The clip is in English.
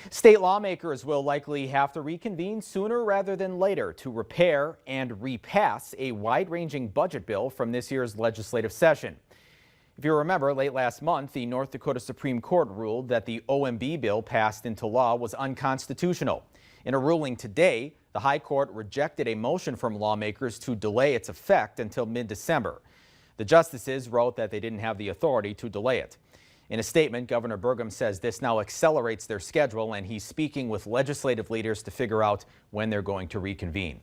State lawmakers will likely have to reconvene sooner rather than later to repair and repass a wide-ranging budget bill from this year's legislative session. If you remember, late last month, the North Dakota Supreme Court ruled that the OMB bill passed into law was unconstitutional. In a ruling today, the High Court rejected a motion from lawmakers to delay its effect until mid-December. The justices wrote that they didn't have the authority to delay it. In a statement, Governor Burgum says this now accelerates their schedule, and he's speaking with legislative leaders to figure out when they're going to reconvene.